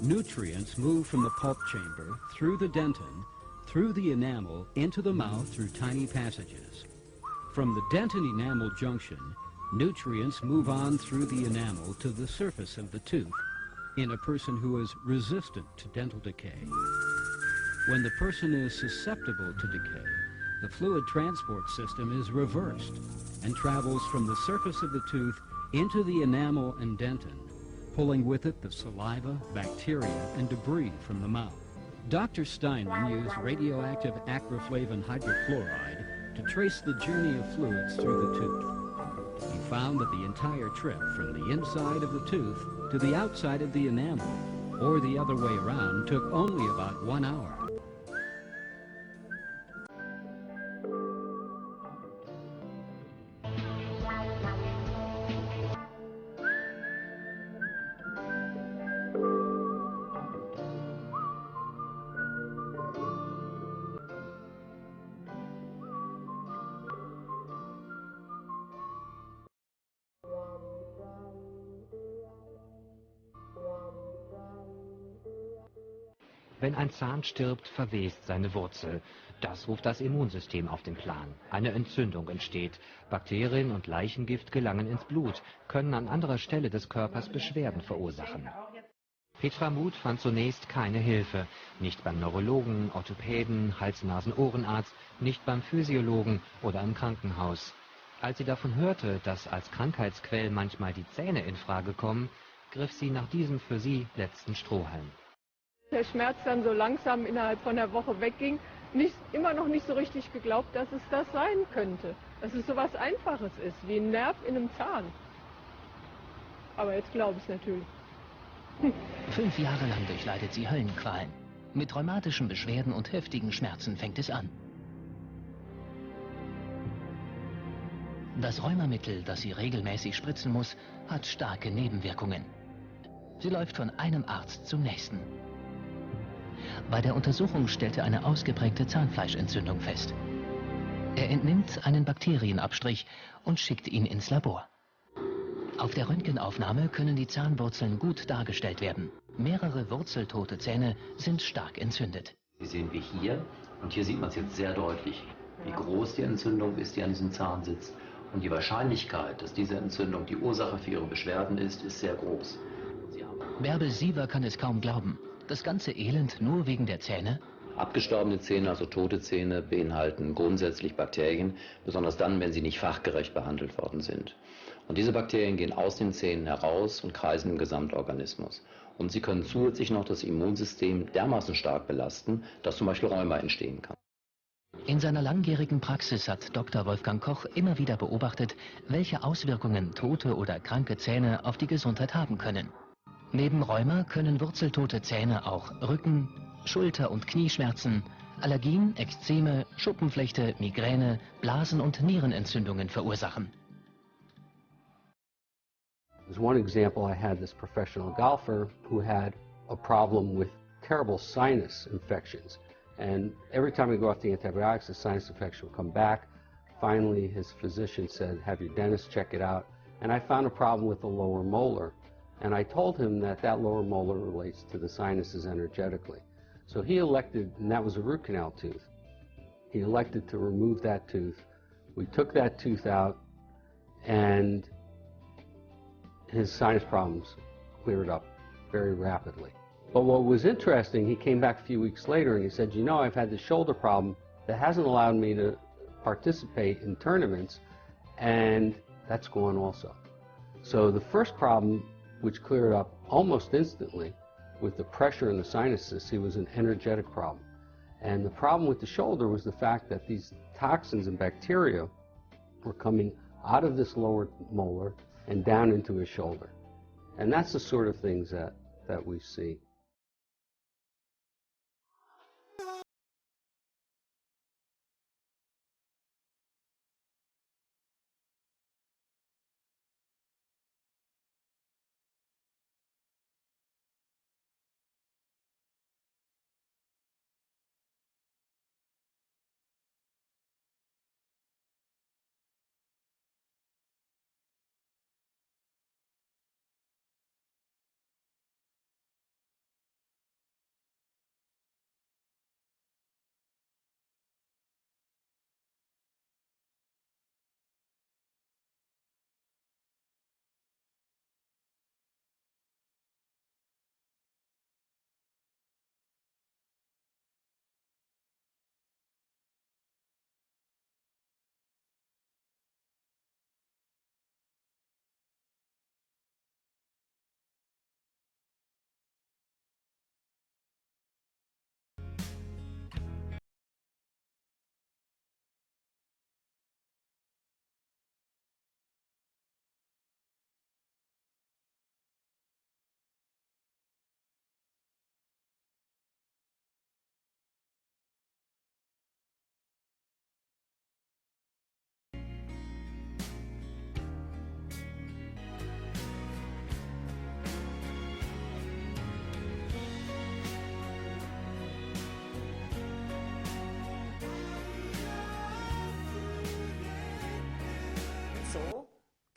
Nutrients move from the pulp chamber, through the dentin, through the enamel, into the mouth through tiny passages. From the dentin-enamel junction, nutrients move on through the enamel to the surface of the tooth in a person who is resistant to dental decay. When the person is susceptible to decay, the fluid transport system is reversed and travels from the surface of the tooth into the enamel and dentin, pulling with it the saliva, bacteria, and debris from the mouth. Dr. Steinman used radioactive acroflavin hydrochloride to trace the journey of fluids through the tooth. He found that the entire trip from the inside of the tooth to the outside of the enamel, or the other way around, took only about 1 hour. Wenn ein Zahn stirbt, verwest seine Wurzel. Das ruft das Immunsystem auf den Plan. Eine Entzündung entsteht. Bakterien und Leichengift gelangen ins Blut, können an anderer Stelle des Körpers Beschwerden verursachen. Petra Muth fand zunächst keine Hilfe. Nicht beim Neurologen, Orthopäden, Hals-Nasen-Ohrenarzt, nicht beim Physiologen oder im Krankenhaus. Als sie davon hörte, dass als Krankheitsquell manchmal die Zähne in Frage kommen, griff sie nach diesem für sie letzten Strohhalm. Der Schmerz dann so langsam innerhalb von einer Woche wegging, immer noch nicht so richtig geglaubt, dass es das sein könnte. Dass es so was Einfaches ist, wie ein Nerv in einem Zahn. Aber jetzt glaube ich es natürlich. 5 Jahre lang durchleidet sie Höllenqualen. Mit rheumatischen Beschwerden und heftigen Schmerzen fängt es an. Das Rheumamittel, das sie regelmäßig spritzen muss, hat starke Nebenwirkungen. Sie läuft von einem Arzt zum nächsten. Bei der Untersuchung stellte eine ausgeprägte Zahnfleischentzündung fest. Er entnimmt einen Bakterienabstrich und schickt ihn ins Labor. Auf der Röntgenaufnahme können die Zahnwurzeln gut dargestellt werden. Mehrere wurzeltote Zähne sind stark entzündet. Die sehen wir hier, und hier sieht man es jetzt sehr deutlich, wie groß die Entzündung ist, die an diesem Zahn sitzt. Und die Wahrscheinlichkeit, dass diese Entzündung die Ursache für ihre Beschwerden ist sehr groß. Bärbel Siever kann es kaum glauben. Das ganze Elend nur wegen der Zähne? Abgestorbene Zähne, also tote Zähne, beinhalten grundsätzlich Bakterien, besonders dann, wenn sie nicht fachgerecht behandelt worden sind. Und diese Bakterien gehen aus den Zähnen heraus und kreisen im Gesamtorganismus. Und sie können zusätzlich noch das Immunsystem dermaßen stark belasten, dass zum Beispiel Rheuma entstehen kann. In seiner langjährigen Praxis hat Dr. Wolfgang Koch immer wieder beobachtet, welche Auswirkungen tote oder kranke Zähne auf die Gesundheit haben können. Neben Rheuma können wurzeltote Zähne auch Rücken-, Schulter- und Knieschmerzen, Allergien, Ekzeme, Schuppenflechte, Migräne, Blasen- und Nierenentzündungen verursachen. As one example, I had this professional golfer who had a problem with terrible sinus infections. And every time we go off the antibiotics, the sinus infection would come back. Finally, his physician said, have your dentist check it out. And I found a problem with the lower molar. And I told him that that lower molar relates to the sinuses energetically. So he elected, and that was a root canal tooth. He elected to remove that tooth. We took that tooth out, and his sinus problems cleared up very rapidly. But what was interesting, he came back a few weeks later and he said, you know, I've had this shoulder problem that hasn't allowed me to participate in tournaments, and that's gone also. So the first problem, which cleared up almost instantly with the pressure in the sinuses, it was an energetic problem. And the problem with the shoulder was the fact that these toxins and bacteria were coming out of this lower molar and down into his shoulder. And that's the sort of things that we see.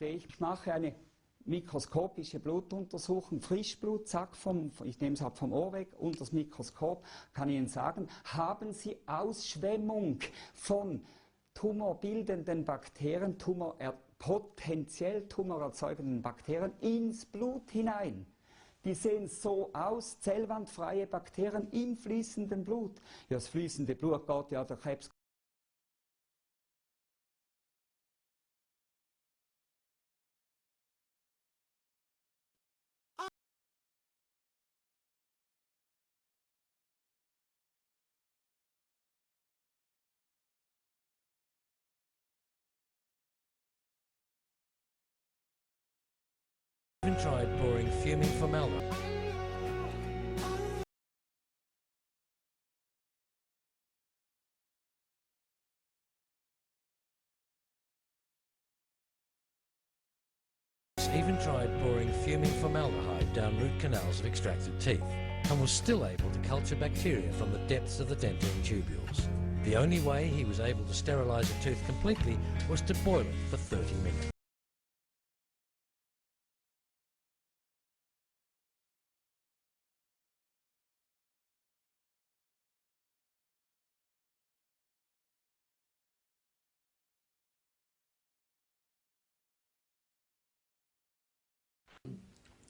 Ich mache eine mikroskopische Blutuntersuchung, Frischblut, zack, ich nehme es halt vom Ohr weg, unter das Mikroskop, kann Ihnen sagen, haben Sie Ausschwemmung von tumorbildenden Bakterien, potenziell tumorerzeugenden Bakterien ins Blut hinein. Die sehen so aus, zellwandfreie Bakterien im fließenden Blut. Ja, das fließende Blut geht ja der Krebs. Even tried pouring fuming formaldehyde. Even tried pouring fuming formaldehyde down root canals of extracted teeth and was still able to culture bacteria from the depths of the dentine tubules. The only way he was able to sterilize a tooth completely was to boil it for 30 minutes.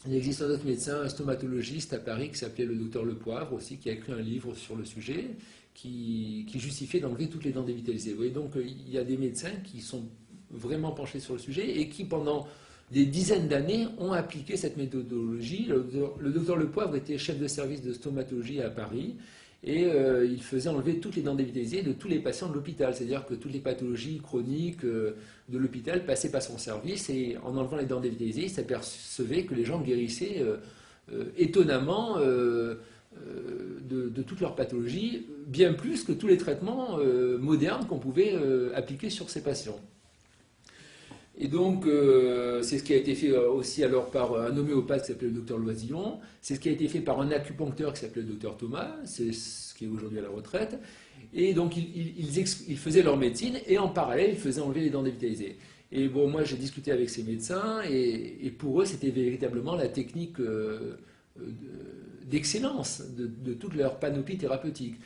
Il existe un autre médecin, un stomatologiste à Paris qui s'appelait le docteur Lepoivre aussi, qui a écrit un livre sur le sujet, qui justifiait d'enlever toutes les dents dévitalisées. Vous voyez, donc il y a des médecins qui sont vraiment penchés sur le sujet et qui pendant des dizaines d'années ont appliqué cette méthodologie. Le docteur Lepoivre était chef de service de stomatologie à Paris et il faisait enlever toutes les dents dévitalisées de tous les patients de l'hôpital. C'est-à-dire que toutes les pathologies chroniques de l'hôpital passaient par son service et en enlevant les dents dévitalisées, il s'apercevait que les gens guérissaient étonnamment de toutes leurs pathologies, bien plus que tous les traitements modernes qu'on pouvait appliquer sur ces patients. Et donc, c'est ce qui a été fait aussi alors par un homéopathe qui s'appelait le docteur Loisillon, c'est ce qui a été fait par un acupuncteur qui s'appelait le docteur Thomas, c'est ce qui est aujourd'hui à la retraite. Et donc, ils faisaient leur médecine et en parallèle, ils faisaient enlever les dents dévitalisées. Et bon, moi, j'ai discuté avec ces médecins et pour eux, c'était véritablement la technique d'excellence de toute leur panoplie thérapeutique.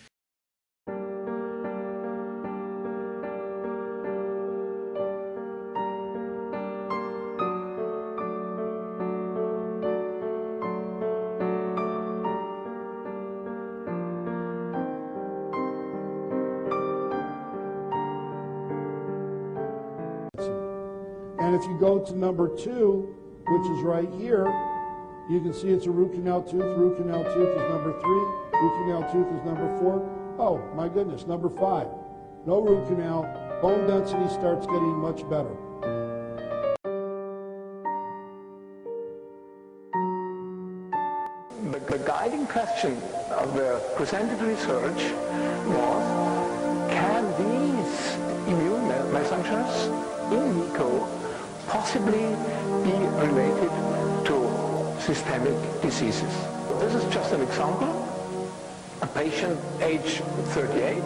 And if you go to number 2, which is right here, you can see it's a root canal tooth. Root canal tooth is number 3. Root canal tooth is number 4. Oh, my goodness, number 5. No root canal. Bone density starts getting much better. The guiding question of the presented research was, can these immune messengers in NICO possibly be related to systemic diseases? This is just an example. A patient, age 38,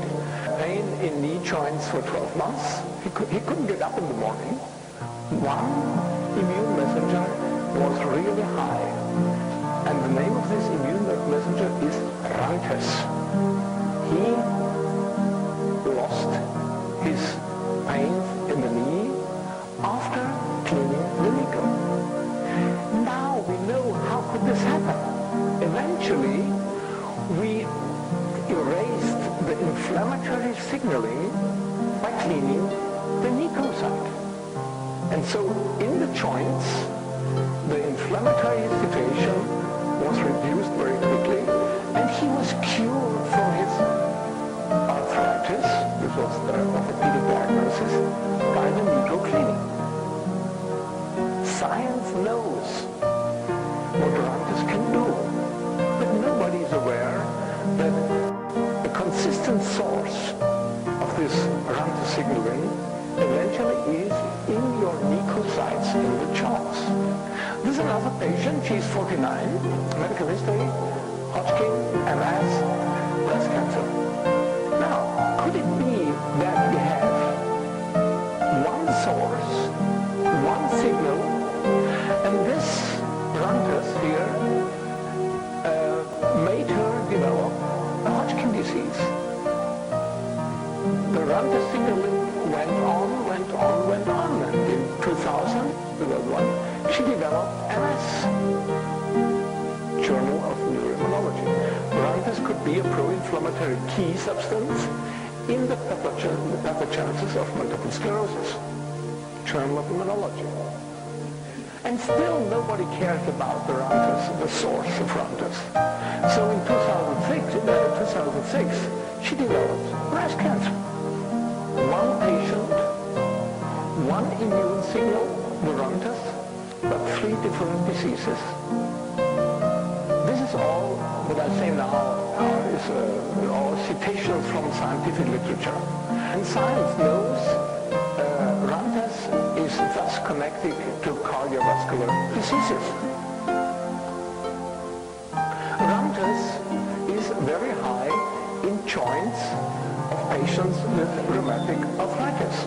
pain in knee joints for 12 months. He couldn't get up in the morning. One immune messenger was really high. And the name of this immune messenger is Rantes. He lost his pain in the knee after cleaning the NICO. Now we know how could this happen. Eventually, we erased the inflammatory signaling by cleaning the NICO site. And so in the joints, the inflammatory situation was reduced very quickly, and he was cured from his arthritis, this was the orthopedic diagnosis, by the NICO cleaning. Science knows what Rantes can do, but nobody is aware that a consistent source of this Rantes signaling eventually is in your NICO sites in the joints. This is another patient, she's 49, medical history, Hodgkin, MS, breast cancer. Now, could it be that we have one source, one signal made her develop a Hodgkin disease. The Rantes signaling went on, and in 2000, she developed MS, Journal of Neuroimmunology. Rantes could be a pro-inflammatory key substance in the pathogenesis of multiple sclerosis, Journal of Immunology. And still nobody cared about the Rantes, the source of Rantes. So in 2006, she developed breast cancer. One patient, one immune signal, the Rantes, but 3 different diseases. This is all what I say now is all citations from scientific literature. And science knows Rantes is thus connected to cardiovascular diseases. Rantes is very high in joints of patients with rheumatic arthritis.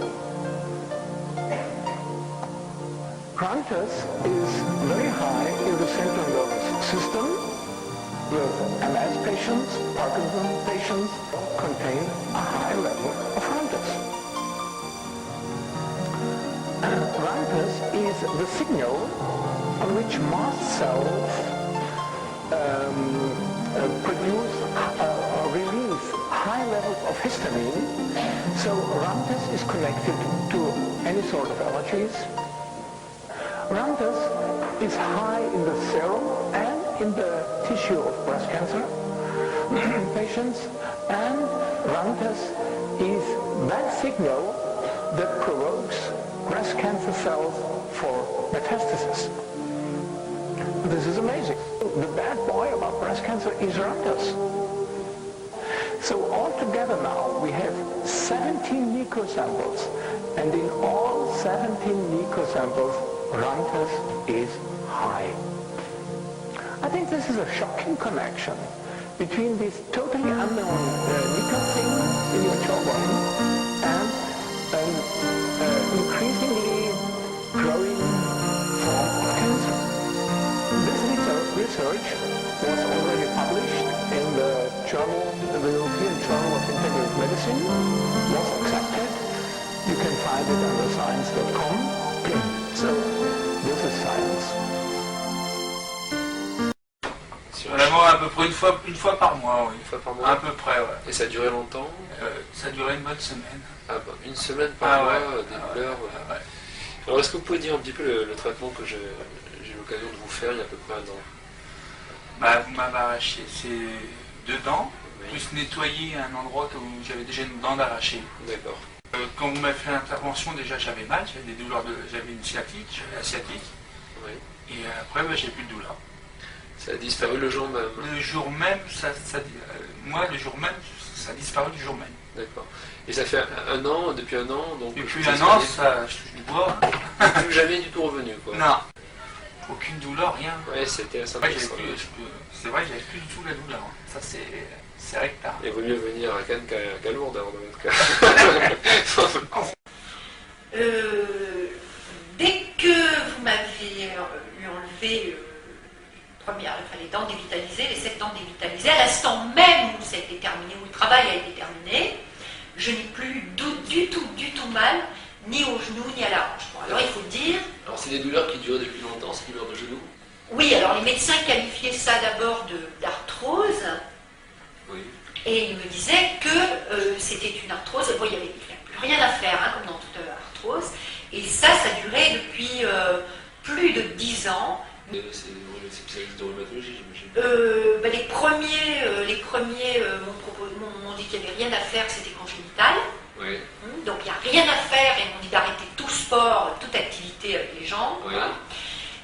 Rantes is very high in the central nervous system with MS patients, Parkinson patients contain a high level of Rantes. Rantes is the signal on which mast cells produce or release high levels of histamine. So Rantes is connected to any sort of allergies. Rantes is high in the serum and in the tissue of breast cancer patients, and Rantes is that signal that provokes breast cancer cells for metastasis. This is amazing. The bad boy about breast cancer is Rantes. So altogether now we have 17 NICO samples, and in all 17 NICO samples Rantes is high. I think this is a shocking connection between this totally unknown nickel thing in your jawbone and an increasingly growing form of cancer. This research was already published in the European Journal of Integrative Medicine, was accepted. You can find it under science.com. So, this is science. Vraiment à peu près une fois par mois, oui. Une fois par mois. À peu près, ouais. Et ça a duré longtemps? Ça a duré une bonne semaine. Ah bah, une semaine par mois, ouais. Des douleurs. Ouais. Alors est-ce que vous pouvez dire un petit peu le traitement que j'ai eu l'occasion de vous faire il y a à peu près 1 an? Bah, vous m'avez arraché ces 2 dents, oui. Plus nettoyer un endroit où j'avais déjà une dent d'arraché. D'accord. Quand vous m'avez fait l'intervention, déjà j'avais mal, j'avais des douleurs, j'avais une sciatique, j'avais la sciatique. Oui. Et après, bah, j'ai plus de douleur. Ça a disparu le jour même? Le jour même, moi, le jour même, ça a disparu du jour même. D'accord. Et ça fait 1 an, depuis 1 an, donc... Depuis 1 an, ça, je touche du bois. Hein. Plus jamais du tout revenu, quoi. Non. Aucune douleur, rien. Ouais, c'était ça. C'est vrai que j'avais plus du tout la douleur. Hein. Ça, c'est rectard. Il vaut mieux venir à Cannes qu'à Lourdes, dans votre cas. Dès que vous m'avez enlevé les dents dévitalisées, les 7 dents dévitalisées, à l'instant même où ça a été terminé, où le travail a été terminé, je n'ai plus du tout mal, ni au genou, ni à la hanche. Bon, alors il faut dire... Alors c'est des douleurs qui durent depuis longtemps, ces douleurs de genou? Oui, alors les médecins qualifiaient ça d'abord d'arthrose. Oui. Et ils me disaient que c'était une arthrose, bon, il n'y avait plus rien à faire, hein, comme dans toute arthrose. Et ça durait depuis plus de 10 ans. C'est spécialiste de rhumatologie, j'imagine. Les premiers m'ont dit qu'il n'y avait rien à faire, que c'était congénital. Oui. Donc il n'y a rien à faire et m'ont dit d'arrêter tout sport, toute activité avec les jambes. Oui.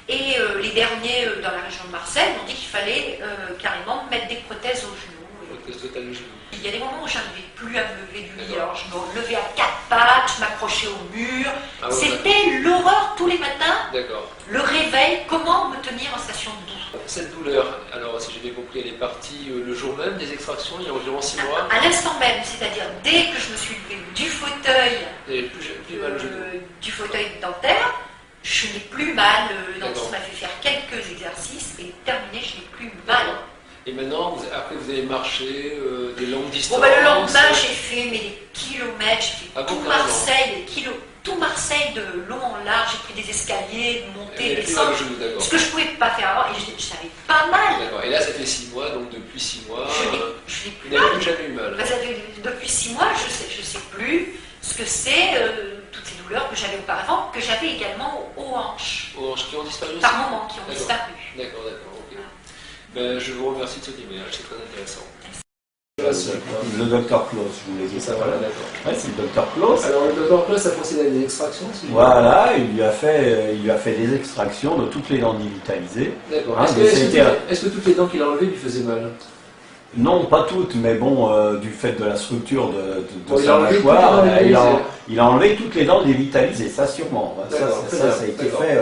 Et les derniers dans la région de Marseille m'ont dit qu'il fallait carrément mettre des prothèses aux genoux. Prothèse totale au genou. Il y a des moments où je n'arrivais plus à me lever du lit, alors je me levais à 4 pattes, je m'accrochais au mur. Ah ouais, c'était l'horreur tous les matins. D'accord. Le réveil, comment me tenir en station de douche. Cette douleur, alors si j'ai bien compris, elle est partie le jour même des extractions, il y a environ 6 mois. À l'instant même, c'est-à-dire dès que je me suis levée du fauteuil, du fauteuil dentaire, je n'ai plus mal. Ça m'a fait faire quelques exercices et terminé, je n'ai plus mal. Et maintenant, après vous avez marché des longues distances. Bon, ben, le lendemain, j'ai fait des kilomètres, j'ai fait tout Marseille de long en large, j'ai pris des escaliers, monter, descendre. Ce que je ne pouvais pas faire avant, et je savais pas mal. D'accord, et là ça fait 6 mois, donc depuis 6 mois, je n'ai plus vous n'avez plus jamais eu mal. Ben, depuis 6 mois, je ne sais plus ce que c'est, toutes ces douleurs que j'avais auparavant, que j'avais également aux hanches. Aux hanches qui ont disparu aussi. Par moments, qui ont disparu. D'accord, ok. Ben, je vous remercie de ce témoignage, c'est très intéressant. Le docteur Claus, je vous l'ai dit. Ça, voilà, d'accord. Ouais, c'est le docteur Claus. Alors le docteur Claus a procédé à des extractions. Voilà, il lui a fait des extractions de toutes les dents dévitalisées. D'accord. Hein, est-ce que toutes les dents qu'il a enlevées lui faisaient mal? Non, pas toutes, mais bon, du fait de la structure de sa mâchoire, il a enlevé toutes les dents dévitalisées, ça sûrement. Ça a été fait.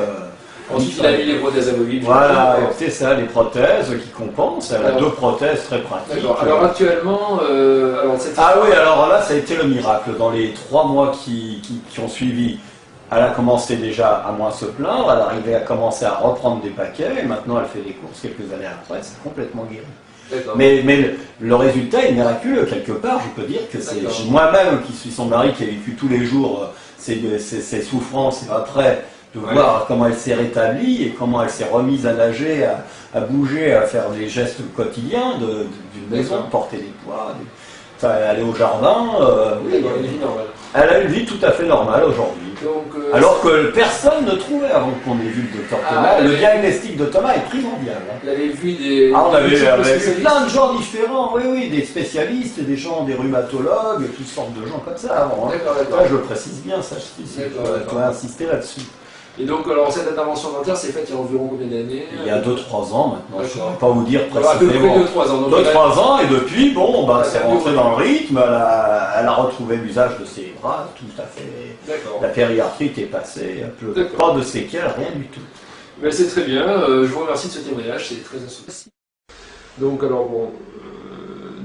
Ensuite, il a mis les prothèses amovibles. Voilà, c'est ça, les prothèses qui compensent. Elle a 2 prothèses très pratiques. D'accord. Alors actuellement, oui, alors là, ça a été le miracle. Dans les 3 mois qui ont suivi, elle a commencé déjà à moins se plaindre, elle arrivait à commencer à reprendre des paquets, et maintenant elle fait des courses quelques années après, c'est complètement guéri. Mais le résultat est miraculeux quelque part, je peux dire que c'est moi-même qui suis son mari, qui a vécu tous les jours ses souffrances, et après de voir comment elle s'est rétablie et comment elle s'est remise à nager, à bouger, à faire les gestes quotidiens d'une maison, porter des poids, aller au jardin. Elle a une vie tout à fait normale aujourd'hui. Alors que personne ne trouvait avant qu'on ait vu le docteur Thomas. Le diagnostic de Thomas est primordial. Vous avez vu des... on avait vu plein de gens différents, oui, des spécialistes, des gens, des rhumatologues, toutes sortes de gens comme ça avant. Là, je le précise bien, ça, je dois insister là-dessus. Et donc, alors, cette intervention dentaire s'est faite il y a environ combien d'années? Il y a 2-3 ans maintenant, je ne saurais pas vous dire précisément. À peu près 2-3 ans. 2-3 ans, et depuis, bon, c'est rentré dans le rythme, elle a retrouvé l'usage de ses bras, tout à fait. La périarthrite est passée, pas de séquelles, rien du tout. Mais c'est très bien, je vous remercie de ce témoignage, c'est très instructif. Donc, alors bon,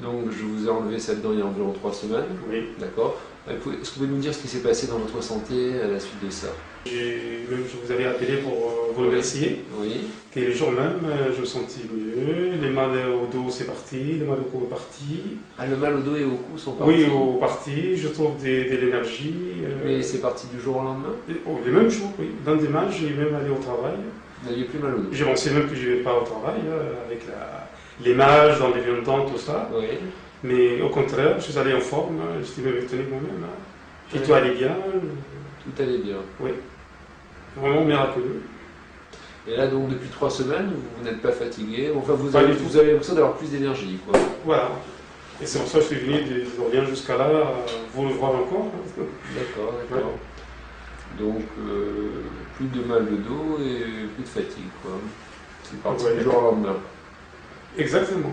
donc je vous ai enlevé cette dent il y a environ 3 semaines. Oui. D'accord. Est-ce que vous pouvez nous dire ce qui s'est passé dans votre santé à la suite de ça? Je vous avais appelé pour vous remercier. Oui. Et le jour même, je me sentis mieux. Les mal au dos, c'est parti. Le mal au cou est parti. Ah, le mal au dos et au cou sont partis? Oui, parti. Je trouve de l'énergie. Mais c'est parti du jour au lendemain? Le même jour, oui. Dans des matchs, j'ai même allé au travail. Vous n'aviez plus mal au dos? J'ai pensé même que je ne vais pas au travail, avec les matchs, dans les vieux temps, tout ça. Oui. Mais au contraire, je suis allé en forme. J'étais même étonné moi-même. Et tout allait bien. Tout allait bien. Oui. Vraiment miraculeux. Et là, donc, depuis 3 semaines, vous n'êtes pas fatigué. Enfin, vous avez l'impression d'avoir plus d'énergie, quoi. Voilà. Et c'est pour ça que je suis venu d'Orient jusqu'à là, vous le voir encore. D'accord. Donc, plus de mal de dos et plus de fatigue, quoi. C'est parti du jour au lendemain. Exactement.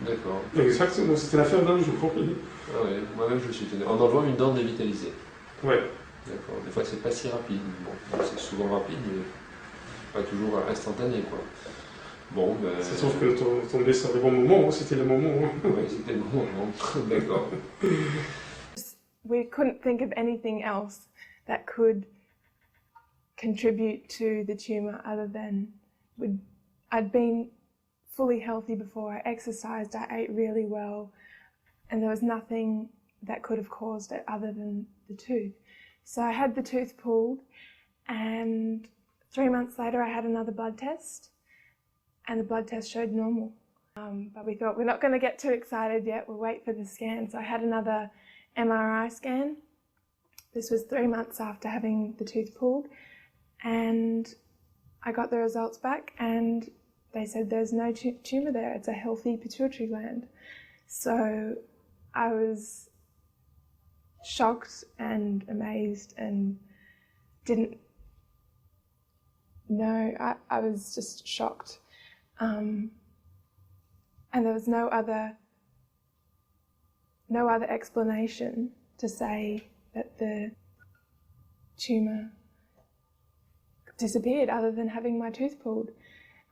D'accord. Exactement, c'était l'affaire d'un jour. Ah ouais, moi-même je suis étonné. En enlevant une dent dévitalisée. Ouais. D'accord. Des fois c'est pas si rapide. Bon, c'est souvent rapide, mais pas toujours instantané, quoi. Bon, ben... C'est sauf que tomber sur le bon moment, c'était le moment. Oui, c'était le bon moment. D'accord. We couldn't think of anything else that could contribute to the tumour other than I'd been fully healthy before. I exercised, I ate really well, and there was nothing that could have caused it other than the tooth. So I had the tooth pulled, and 3 months later I had another blood test, and the blood test showed normal. But we thought, we're not going to get too excited yet, we'll wait for the scan. So I had another MRI scan. This was 3 months after having the tooth pulled, and I got the results back, and they said there's no tumour there, it's a healthy pituitary gland. So I was shocked and amazed and didn't know, I was just shocked. And there was no other explanation to say that the tumour disappeared other than having my tooth pulled.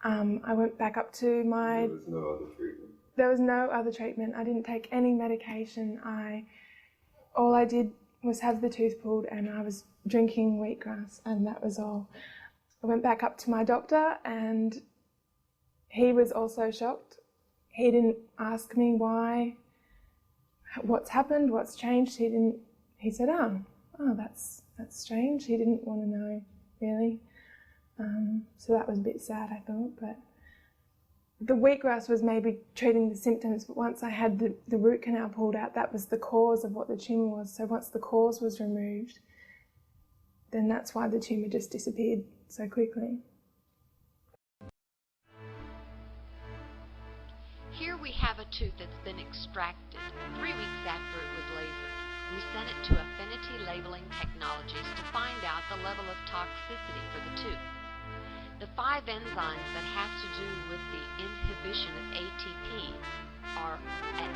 I went back up to my... There was no other treatment? There was no other treatment. I didn't take any medication. All I did was have the tooth pulled, and I was drinking wheatgrass, and that was all. I went back up to my doctor, and he was also shocked he didn't ask me why, what's happened, what's changed. He said, oh, that's strange. He didn't want to know, really. So that was a bit sad, I thought. But the wheatgrass was maybe treating the symptoms, but once I had the root canal pulled out, that was the cause of what the tumour was. So once the cause was removed, then that's why the tumour just disappeared so quickly. Here we have a tooth that's been extracted 3 weeks after it was lasered. We sent it to affinity labeling technologies to find out the level of toxicity for the tooth. The 5 enzymes that have to do with the inhibition of ATP are at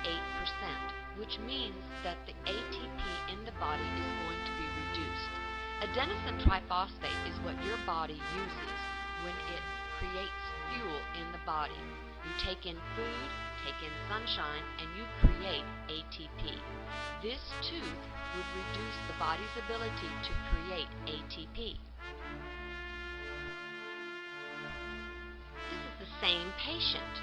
38%, which means that the ATP in the body is going to be reduced. Adenosine triphosphate is what your body uses when it creates fuel in the body. You take in food, take in sunshine, and you create ATP. This tooth would reduce the body's ability to create ATP. This is the same patient.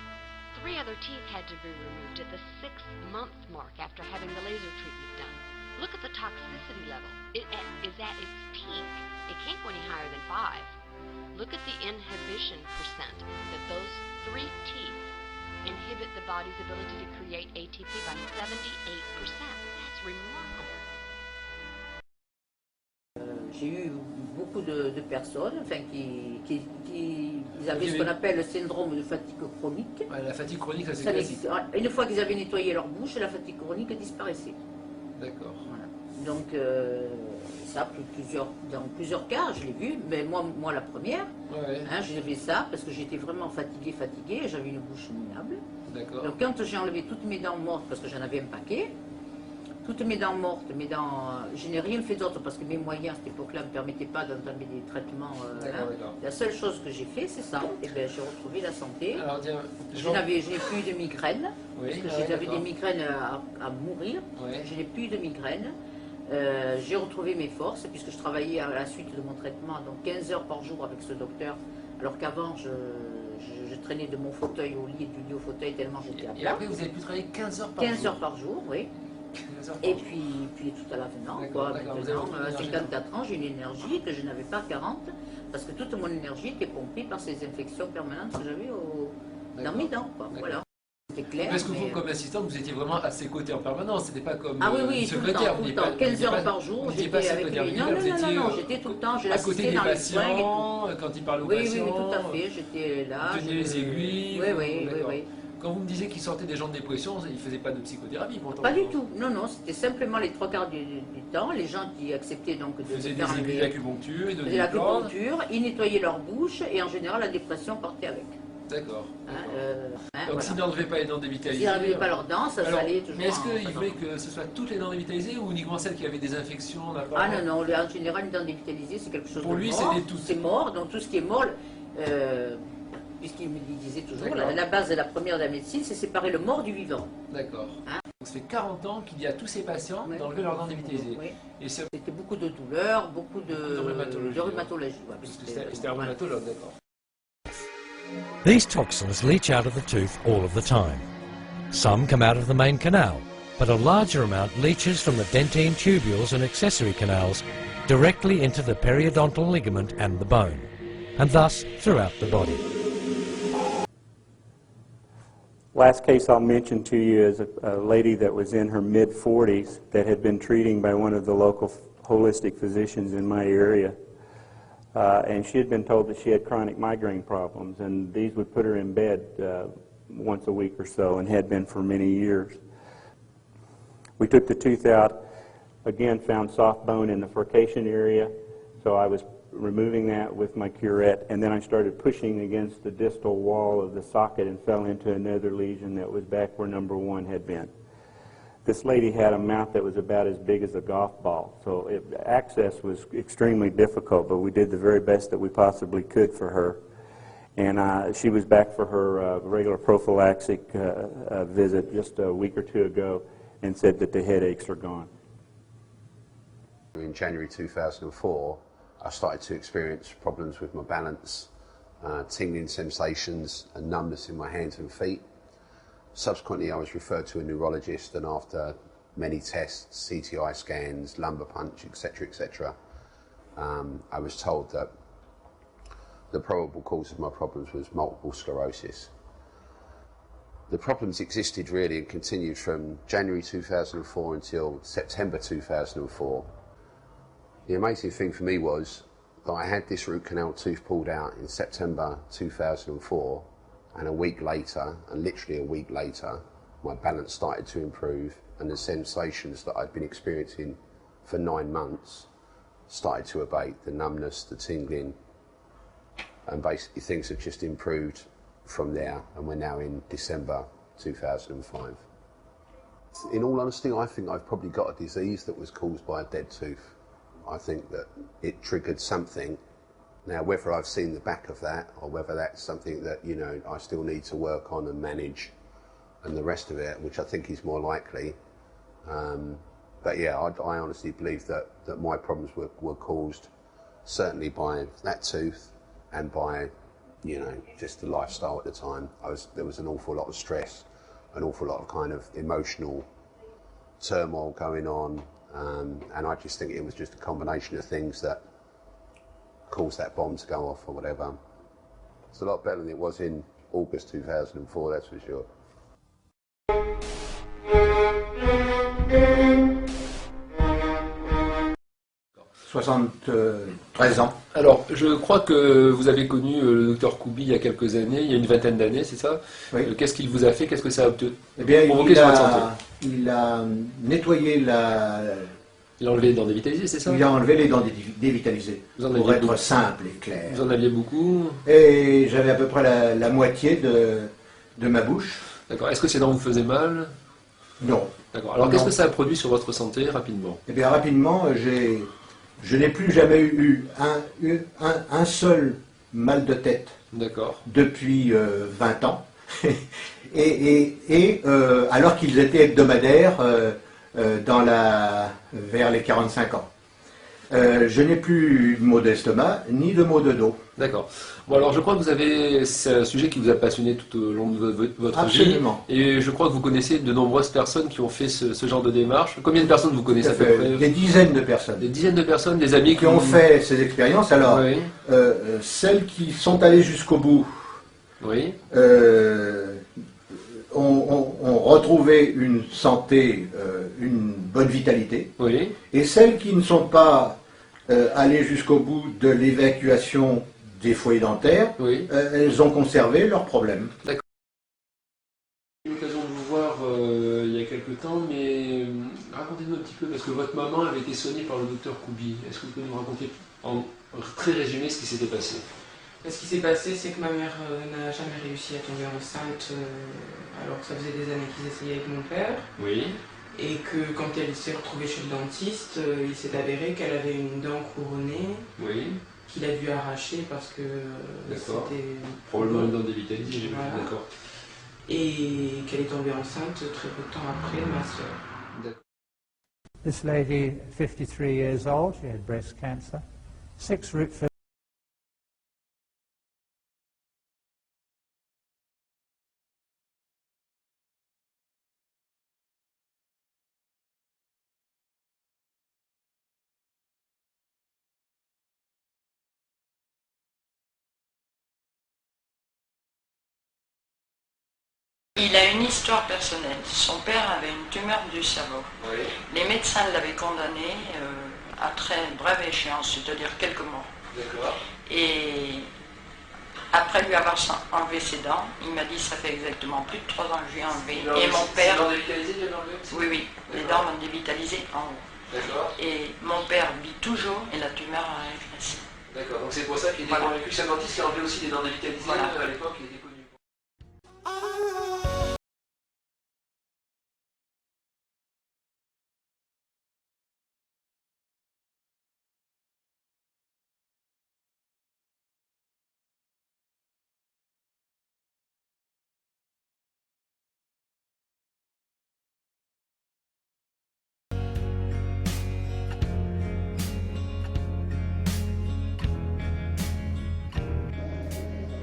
3 other teeth had to be removed at the 6-month mark after having the laser treatment done. Look at the toxicity level. It is at its peak. It can't go any higher than 5. Look at the inhibition percent, that those 3 teeth inhibit the body's ability to create ATP by 78%. That's remarkable. J'ai eu beaucoup de personnes qui avaient ce qu'on appelle le syndrome de fatigue chronique. Ouais, la fatigue chronique, ça c'est classique. Une fois qu'ils avaient nettoyé leur bouche, la fatigue chronique disparaissait. D'accord. Voilà. Donc ça, dans plusieurs cas, je l'ai vu, mais moi la première, j'avais ça parce que j'étais vraiment fatiguée, j'avais une bouche minable. D'accord. Donc quand j'ai enlevé toutes mes dents mortes, parce que j'en avais un paquet, toutes mes dents mortes, je n'ai rien fait d'autre parce que mes moyens à cette époque-là ne me permettaient pas d'entamer des traitements. La seule chose que j'ai fait, c'est ça. Et bien, j'ai retrouvé la santé. Alors, tiens, je n'ai plus de migraines, parce que j'avais des migraines à mourir. Je n'ai plus de migraines. J'ai retrouvé mes forces, puisque je travaillais à la suite de mon traitement, donc 15 heures par jour avec ce docteur, alors qu'avant, je traînais de mon fauteuil au lit et du lit au fauteuil tellement j'étais à plat. Et après, vous avez pu travailler 15 heures par jour 15 heures par jour, oui. Et puis tout à l'avenant, maintenant, 54 ans, j'ai une énergie que je n'avais pas à 40, parce que toute mon énergie était pompée par ces infections permanentes que j'avais dans mes dents, quoi. Voilà. C'était clair. Parce que vous, comme assistante, vous étiez vraiment à ses côtés en permanence, c'était pas comme secrétaire. Tout le temps, 15 heures par jour, j'étais avec lui. Non, j'étais tout le temps, je l'assistais dans les patients, quand il parlait aux patients. Oui, tout à fait, j'étais là. Vous teniez les aiguilles. Oui. Quand vous me disiez qu'il sortait des gens de dépression, il ne faisait pas de psychothérapie pour Pas du tout, non, c'était simplement les 3 quarts du temps, les gens qui acceptaient donc de faisaient faire des l'acupuncture, ils donnaient l'acupuncture, ils nettoyaient leur bouche et en général la dépression partait avec. D'accord. Donc voilà. s'ils n'enlevaient pas les dents dévitalisées... S'ils n'enlevaient pas leurs dents, ça allait toujours... Mais est-ce qu'il voulait que ce soit toutes les dents dévitalisées ou uniquement celles qui avaient des infections? Ah non, en général, une dent dévitalisée, c'est quelque chose de mort. Pour lui, c'était tout. C'est mort, donc tout ce qui est mort... puisqu'il me disait toujours, la base de la première de la médecine, c'est séparer le mort du vivant. D'accord. Donc ça fait 40 ans qu'il y a tous ces patients d'enlever leurs dents dévitalisées. Et c'était beaucoup de douleurs, beaucoup de rhumatologie. C'était un rhumatologue, d'accord. These toxins leach out of the tooth all of the time. Some come out of the main canal, but a larger amount leaches from the dentine tubules and accessory canals directly into the periodontal ligament and the bone, and thus throughout the body. Last case I'll mention to you is a lady that was in her mid-40s that had been treating by one of the local holistic physicians in my area. And she had been told that she had chronic migraine problems, and these would put her in bed once a week or so, and had been for many years. We took the tooth out, again found soft bone in the furcation area, so I was removing that with my curette, and then I started pushing against the distal wall of the socket and fell into another lesion that was back where number 1 had been. This lady had a mouth that was about as big as a golf ball, so access was extremely difficult, but we did the very best that we possibly could for her. And she was back for her regular prophylactic visit just a week or 2 ago and said that the headaches are gone. In January 2004, I started to experience problems with my balance, tingling sensations and numbness in my hands and feet. Subsequently, I was referred to a neurologist, and after many tests, CTI scans, lumbar punch, etc., I was told that the probable cause of my problems was multiple sclerosis. The problems existed really and continued from January 2004 until September 2004. The amazing thing for me was that I had this root canal tooth pulled out in September 2004, and a week later, and literally a week later, my balance started to improve, and the sensations that I'd been experiencing for 9 months started to abate, the numbness, the tingling, and basically things have just improved from there, and we're now in December 2005. In all honesty, I think I've probably got a disease that was caused by a dead tooth. I think that it triggered something. Now, whether I've seen the back of that, or whether that's something that, you know, I still need to work on and manage, and the rest of it, which I think is more likely. But yeah, I honestly believe that my problems were caused certainly by that tooth and by, you know, just the lifestyle at the time. There was an awful lot of stress, an awful lot of kind of emotional turmoil going on, and I just think it was just a combination of things that caused that bomb to go off or whatever. It's a lot better than it was in August 2004, that's for sure. 73 ans. Alors, je crois que vous avez connu le docteur Koubi il y a quelques années, il y a une vingtaine d'années, c'est ça? Oui. Qu'est-ce qu'il vous a fait? Qu'est-ce que ça a Eh bien, provoqué sur votre santé? Il a nettoyé la... Il a enlevé les dents dévitalisées, c'est ça? Il a enlevé les dents dévitalisées, pour être beaucoup. simple et clair. Vous en aviez beaucoup? Et j'avais à peu près la moitié de ma bouche. D'accord. Est-ce que ces dents vous faisaient mal? Non. D'accord. Alors, qu'est-ce que ça a produit sur votre santé, rapidement? Eh bien, rapidement, je n'ai plus jamais eu un seul mal de tête. D'accord. Depuis 20 ans. Alors qu'ils étaient hebdomadaires vers les 45 ans. Je n'ai plus de maux d'estomac, ni de maux de dos. D'accord. Bon, alors je crois que vous avez... C'est un sujet qui vous a passionné tout au long de votre Absolument. vie. Et je crois que vous connaissez de nombreuses personnes qui ont fait ce genre de démarche. Combien de personnes vous connaissez à peu près? Des dizaines de personnes. Des dizaines de personnes, des amis qui ont fait ces expériences. Alors, oui. Celles qui sont allées jusqu'au bout, oui. Ont retrouvé une santé, une bonne vitalité. Oui. Et celles qui ne sont pas allées jusqu'au bout de l'évacuation des foyers dentaires, oui. Elles ont conservé leurs problèmes. D'accord. J'ai eu l'occasion de vous voir il y a quelques temps, mais racontez-nous un petit peu, parce que votre maman avait été soignée par le docteur Koubi. Est-ce que vous pouvez nous raconter en très résumé ce qui s'était passé? Ce qui s'est passé, c'est que ma mère n'a jamais réussi à tomber enceinte, alors que ça faisait des années qu'ils essayaient avec mon père. Oui. Et que quand elle s'est retrouvée chez le dentiste, il s'est avéré qu'elle avait une dent couronnée. Oui. Qu'il a dû arracher parce que c'était... Probablement une dent dévitalisée, voilà. D'accord. Et qu'elle est tombée enceinte très peu de temps après, ma soeur. D'accord. This lady, 53 years old, she had breast cancer, 6 root canals. Il a une histoire personnelle. Son père avait une tumeur du cerveau. Oui. Les médecins l'avaient condamné à très brève échéance, c'est-à-dire quelques mois. D'accord. Et après lui avoir enlevé ses dents, il m'a dit ça fait exactement plus de 3 ans que je lui ai enlevé. Et mon père... Les dents dévitalisées, il a enlevé? Oui, oui. Les dents m'ont dévitalisé en haut. D'accord. Et mon père vit toujours et la tumeur a régressé. D'accord. Donc c'est pour ça qu'il était convaincu que c'est un dentiste qui a enlevé aussi des dents dévitalisées. Voilà. À l'époque, il était connu.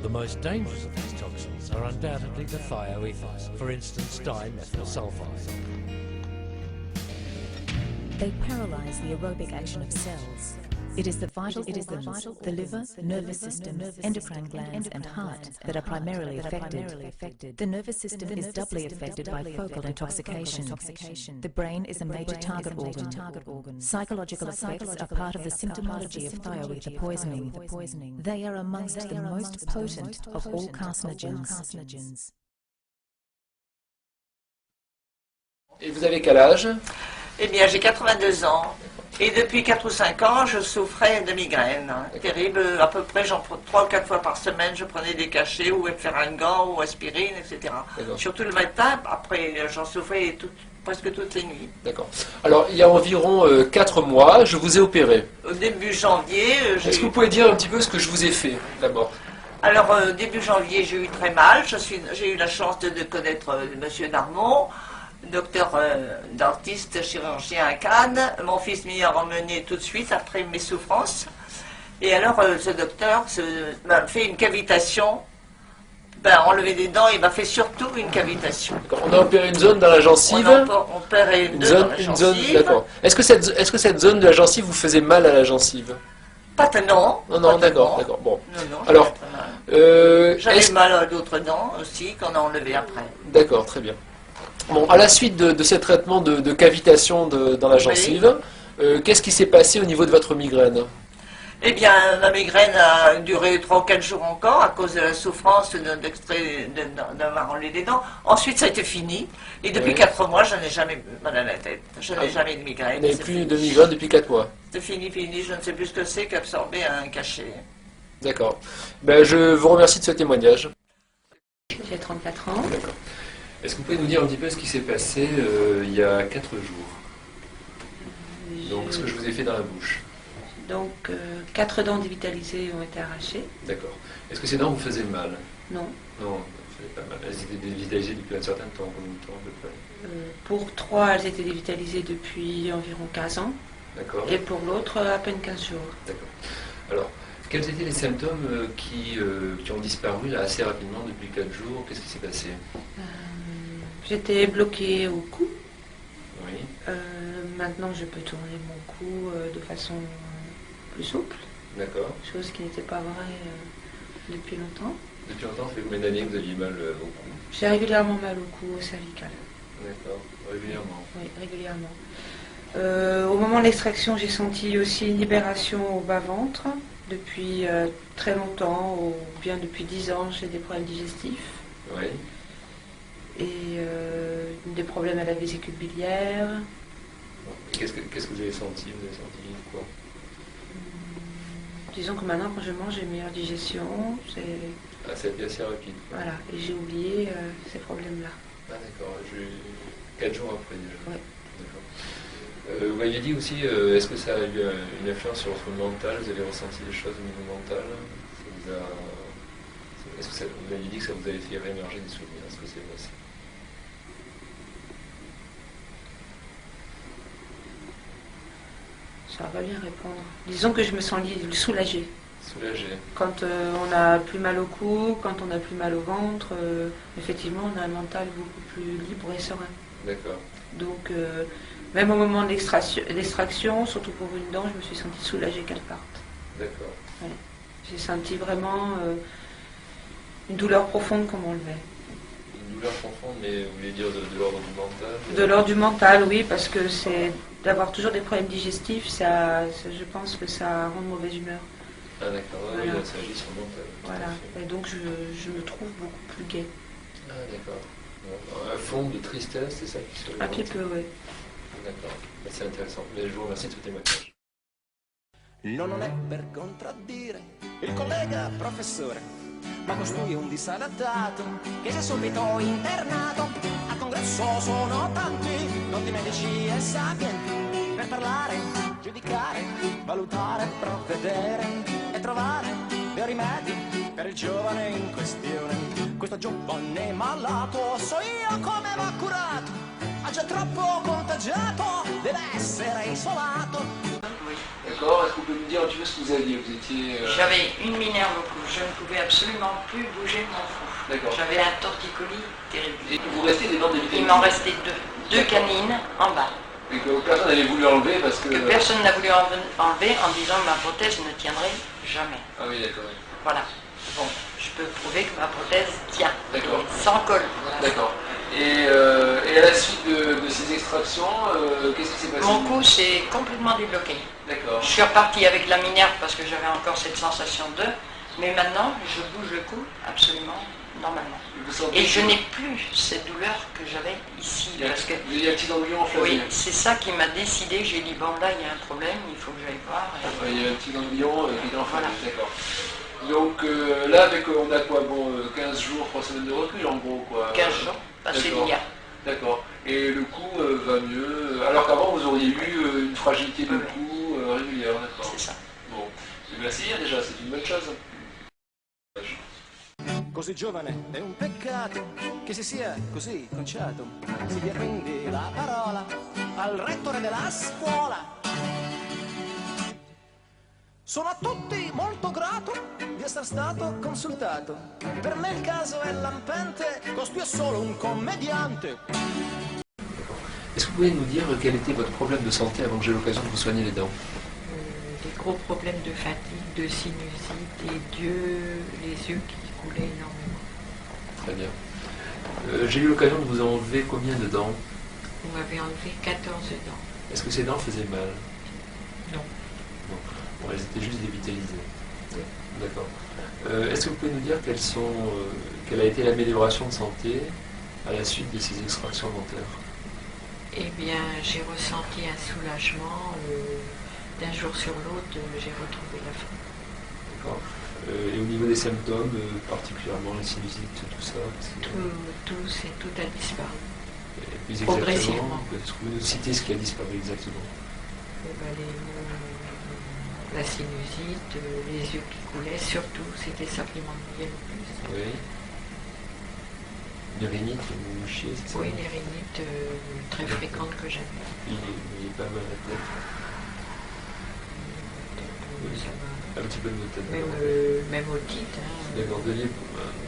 The most dangerous of these toxins substances are undoubtedly the thioethers, for instance dimethyl sulfide. They paralyze the aerobic action of cells. It is the vital organs, the liver, nervous system, endocrine glands and heart that are primarily affected. The nervous system is doubly affected by focal intoxication. The brain is a major target organ. Psychological effects are part of the symptomology of thioether poisoning. They are amongst the most potent of all carcinogens. Et vous avez quel âge? Eh bien, j'ai 82 ans. Et depuis 4 ou 5 ans, je souffrais de migraines. Terrible. À peu près, j'en prends 3 ou 4 fois par semaine, je prenais des cachets, ou efferalgan, ou aspirine, etc. Surtout le matin, après, j'en souffrais presque toutes les nuits. D'accord. Alors, il y a environ 4 mois, je vous ai opéré. Au début janvier... Est-ce que vous pouvez dire un petit peu ce que je vous ai fait, d'abord? Alors, début janvier, j'ai eu très mal. J'ai eu la chance de connaître M. Darmon, docteur dentiste, chirurgien à Cannes. Mon fils m'y a emmené tout de suite après mes souffrances. Et alors, ce docteur m'a fait une cavitation. Enlevé des dents, il m'a fait surtout une cavitation. On a opéré une zone dans la gencive. On a opéré une zone dans la gencive. D'accord. Est-ce que cette zone de la gencive vous faisait mal à la gencive? Pas tellement. Non, d'accord. Bon. Non, alors, j'avais mal à d'autres dents aussi qu'on a enlevé après. D'accord, très bien. Bon, à la suite de ces traitements de cavitation dans la gencive, qu'est-ce qui s'est passé au niveau de votre migraine? Eh bien, ma migraine a duré 3 ou 4 jours encore à cause de la souffrance d'avoir enlevé des dents. Ensuite, ça a été fini. Et depuis 4 mois, je n'ai jamais mal à la tête. Je n'ai jamais de migraine. Vous n'avez plus de migraine depuis 4 mois? C'est fini. Je ne sais plus ce que c'est qu'absorber un cachet. D'accord. Je vous remercie de ce témoignage. J'ai 34 ans. D'accord. Est-ce que vous pouvez nous dire un petit peu ce qui s'est passé il y a 4 jours? Donc, ce que je vous ai fait dans la bouche. Donc, 4 dents dévitalisées ont été arrachées. D'accord. Est-ce que ces dents vous faisaient mal? Non. Non, ça fait pas mal. Elles étaient dévitalisées depuis un certain temps, combien de temps à peu près? Pour 3, elles étaient dévitalisées depuis environ 15 ans. D'accord. Et pour l'autre, à peine 15 jours. D'accord. Alors, quels étaient les symptômes qui ont disparu là assez rapidement depuis 4 jours? Qu'est-ce qui s'est passé? J'étais bloquée au cou. Oui. Maintenant, je peux tourner mon cou de façon plus souple. D'accord. Chose qui n'était pas vraie depuis longtemps. Depuis longtemps, ça fait combien d'années que vous aviez mal au cou? J'ai régulièrement mal au cou, au cervical. D'accord. Régulièrement? Oui, régulièrement. Au moment de l'extraction, j'ai senti aussi une libération au bas-ventre. Depuis très longtemps, ou bien depuis 10 ans, j'ai des problèmes digestifs. Oui. Et des problèmes à la vésicule biliaire. Qu'est-ce que vous avez senti? Vous avez senti quoi? Disons que maintenant, quand je mange, j'ai une meilleure digestion. Ah, ça a été assez rapide. Quoi. Voilà, et j'ai oublié ces problèmes-là. Ah d'accord, 4 jours après déjà. Oui. D'accord. Vous m'aviez dit aussi, est-ce que ça a eu une influence sur votre mental? Vous avez ressenti des choses au niveau mental? Est-ce que vous m'aviez dit que ça vous avait fait réémerger des souvenirs? Est-ce que c'est vrai? Ça va bien répondre. Disons que je me sens soulagée. Soulagée. Quand on n'a plus mal au cou, quand on n'a plus mal au ventre, effectivement, on a un mental beaucoup plus libre et serein. D'accord. Donc, même au moment de l'extraction, surtout pour une dent, je me suis sentie soulagée qu'elle parte. D'accord. Ouais. J'ai senti vraiment une douleur profonde qu'on m'enlevait. Une douleur profonde, mais vous voulez dire de l'ordre du mental? De l'ordre du mental, oui, parce que c'est d'avoir toujours des problèmes digestifs, je pense que ça rend de mauvaise humeur. Ah d'accord, voilà. Oui, ça agit sur le mental. Voilà, et donc je me trouve beaucoup plus gaie. Ah d'accord. Un fond de tristesse, c'est ça qui se Un petit peu, oui. D'accord, c'est intéressant. Mais je vous remercie de ce témoignage. No, non è per contraddire il collega professore, ma costui è un disadattato che si è subito internato. Al congresso sono tanti, noti medici e sapienti, per parlare, giudicare, valutare, provvedere e trovare dei rimedi per il giovane in questione. Questo giovane malato, so io come va curato, ha già troppo contagiato, deve essere isolato. D'accord, est-ce que vous pouvez nous dire un petit peu ce que vous aviez? Vous étiez... J'avais une minerve au cou, je ne pouvais absolument plus bouger mon cou. J'avais un torticolis terrible. Et vous restez des dents dévitalisées? Il m'en restait deux canines en bas. Et que personne n'avait voulu enlever parce que... Personne n'a voulu enlever en disant que ma prothèse ne tiendrait jamais. Ah oui, d'accord. Oui. Voilà. Bon, je peux prouver que ma prothèse tient. D'accord. Sans colle. D'accord. Et à la suite de ces extractions, qu'est-ce qui s'est passé? Mon cou s'est complètement débloqué. D'accord. Je suis repartie avec la minerve parce que j'avais encore cette sensation de... Mais maintenant, je bouge le cou absolument normalement. Et je n'ai plus cette douleur que j'avais ici. Parce que, il y a un petit ganglion enflammé. Oui, c'est ça qui m'a décidé. J'ai dit, bon là, il y a un problème, il faut que j'aille voir. Et... il y a un petit ganglion qui est enflammé, voilà. D'accord. Donc là, avec, on a quoi, bon, 15 jours, 3 semaines de recul en gros, quoi. 15 jours, passé d'hier. D'accord. Et le cou va mieux, alors qu'avant vous auriez eu une fragilité de cou régulière, d'accord. C'est ça. Bon, merci déjà, c'est une bonne chose. Così giovane è un peccato che si sia così conciato. Si dia quindi la parola al rettore della scuola. Sono a tutti molto grato di essere stato consultato. Per me il caso è lampante, costui è solo un commediante. Est-ce que vous pouvez nous dire quel était votre problème de santé avant que j'ai l'occasion de vous soigner les dents? Des gros problèmes de fatigue, de sinusite et les yeux qui coulaient énormément. Très bien. J'ai eu l'occasion de vous enlever combien de dents? Vous m'avez enlevé 14 dents. Est-ce que ces dents faisaient mal? Non. Non. Bon, elles étaient juste dévitalisées. Oui. D'accord. Est-ce que vous pouvez nous dire quelle a été l'amélioration de santé à la suite de ces extractions dentaires? Eh bien, j'ai ressenti un soulagement. D'un jour sur l'autre, j'ai retrouvé la fin. D'accord. Et au niveau des symptômes, particulièrement les sinusites, tout ça? Tout a disparu. Et plus progressivement. Est-ce que vous nous citez ce qui a disparu exactement? La sinusite, les yeux qui coulaient, surtout, c'était ça qui m'ennuyait le plus. Oui. Une rhinite, vous mouchiez, c'est ça? Oui, les rhinites très fréquentes que j'avais. Il est pas mal à la tête. Un petit peu de tête. Même otite. Hein. D'accord,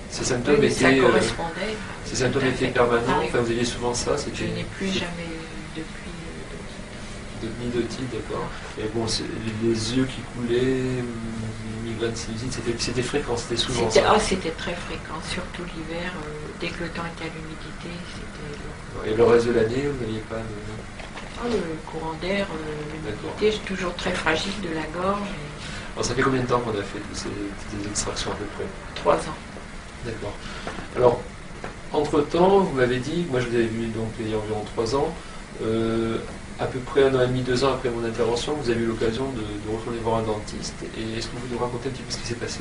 ces symptômes étaient... Ça correspondait. Ces symptômes étaient permanents, oui. Enfin vous aviez souvent ça? Je n'ai plus jamais eu depuis ni d'otite, d'accord. Et bon, les yeux qui coulaient, migraine, sinusite, c'était fréquent, c'était souvent ça? C'était très fréquent, surtout l'hiver, dès que le temps était à l'humidité, c'était... Et le reste de l'année, vous n'aviez pas de... le courant d'air, l'humidité, j'ai toujours très fragile de la gorge. Alors ça fait combien de temps qu'on a fait toutes ces extractions à peu près? 3 ans. D'accord. Alors, entre-temps, vous m'avez dit, moi je vous avais vu donc il y a environ 3 ans, à peu près 1 an et demi, 2 ans après mon intervention, vous avez eu l'occasion de retourner voir un dentiste. Et est-ce que vous pouvez nous raconter un petit peu ce qui s'est passé?